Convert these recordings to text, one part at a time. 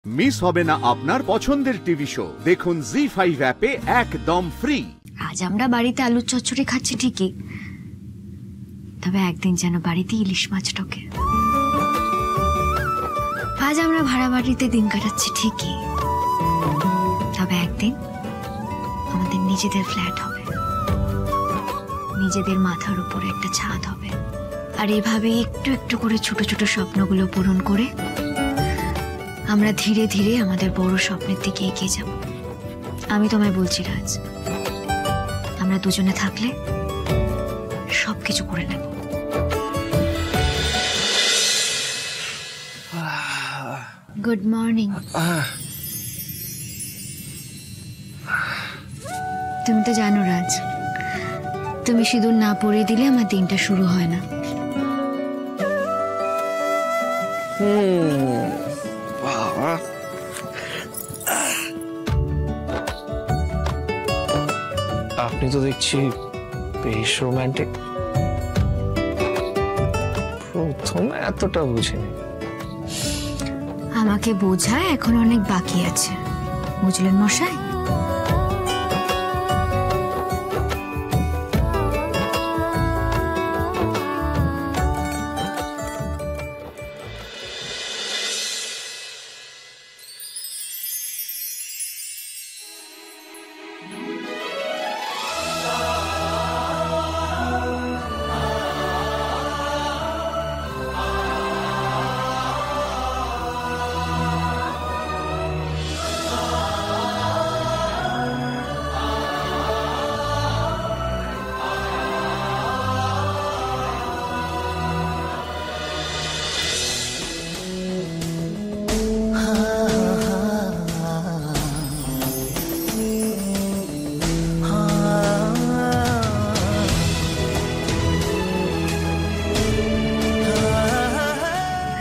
Miss হবে না আপনার পছন্দের টিভি শো। দেখুন জি5 অ্যাপে একদম ফ্রি। আজ আমরা বাড়িতে আলুর চচ্চড়ি খাচ্ছি ঠিকই, তবে একদিন যেন বাড়িতে ইলিশ মাছ ঢোকে। আজ আমরা ভাড়া বাড়িতে দিন কাটাচ্ছি ঠিকই, তবে একদিন আমাদের নিজেদের ফ্ল্যাট হবে, নিজেদের মাথার উপরে একটা ছাদ হবে। আর এভাবে একটু একটু করে ছোট ছোট স্বপ্নগুলো পূরণ করে আমরা ধীরে ধীরে আমাদের বড় স্বপ্নের দিকে এগিয়ে যাব। আমি তোমায় বলছি রাজ, আমরা দুজনে থাকলে সবকিছু করে নেব। Good morning. তুমি তো জানো রাজ, তুমি সিঁদুর না পরিয়ে দিলে আমার দিনটা শুরু হয় না। আপনি তো দেখছি বেশ রোমান্টিক। প্রথম এতটা বুঝিনি। আমাকে বোঝা এখন অনেক বাকি আছে, বুঝলেন মশাই?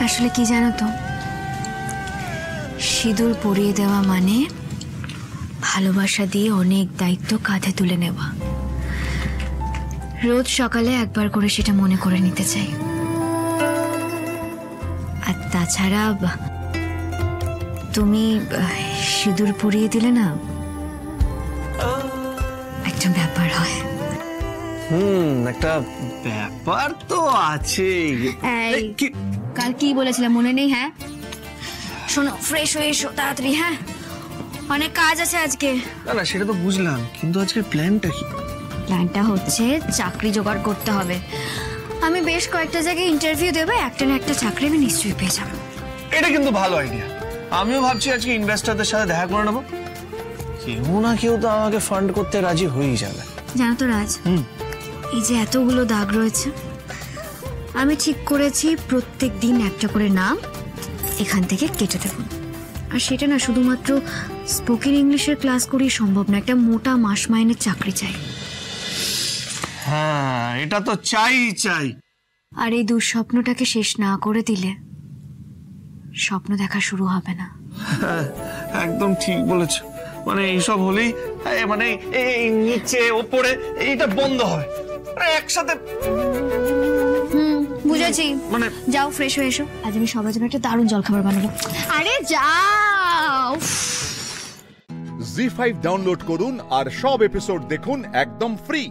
আসলে কি জানো তো, সিঁদুর পরিয়ে দেওয়া মানে ভালোবাসা দিয়ে অনেক দায়িত্ব কাঁধে তুলে নেওয়া। রোজ সকালে একবার করে সেটা মনে করে নিতে চাই। আর তাছাড়া তুমি সিঁদুর পরিয়ে দিলে না, একটা ব্যাপার হয়। একটা ব্যাপার তো আছে। কাল কি বলেছিলাম মনে নেই? হ্যাঁ শোনো, ফ্রেশ হয়ে এসো তাড়াতাড়ি। হ্যাঁ, অনেক কাজ আছে আজকে। না সেটা তো বুঝলাম, কিন্তু আজকে প্ল্যানটা কি? প্ল্যানটা হচ্ছে চাকরি জোগাড় করতে হবে। আমি বেশ কয়েকটা জায়গায় ইন্টারভিউ দেবো, একটা না একটা চাকরি আমি নিশ্চয়ই পেয়ে যাবো। এটা কিন্তু ভালো আইডিয়া। আমিও ভাবছি আজকে ইনভেস্টরদের সাথে দেখা করে নেবো। কেউ না কেউ তো আমাকে ফান্ড করতে রাজি হয়েই যাবে। জানো তো রাজ, এই যে এতগুলো দাগ রয়েছে, আমি ঠিক করেছি প্রত্যেক দিন একটা করে নাম এখান থেকে কেটে দেব। আর সেটা না শুধুমাত্র স্পোকেন ইংলিশের ক্লাস করেই সম্ভব না, একটা মোটা মাস মাইনের চাকরি চাই। হ্যাঁ, এটা তো চাই। আর এই দুঃস্বপ্নটাকে শেষ না করে দিলে স্বপ্ন দেখা শুরু হবে না। একদম ঠিক বলেছ। মানে এইসব হলেই মানে এই নিচে ওপরে এইটা বন্ধ হবে একসাথে। বুঝেছি, মানে যাও ফ্রেশ হয়ে এসো। আজ আমি সবার জন্য একটা দারুণ জলখাবার বানাবো। আরে যাও। জি5 ডাউনলোড করুন আর সব এপিসোড দেখুন একদম ফ্রি।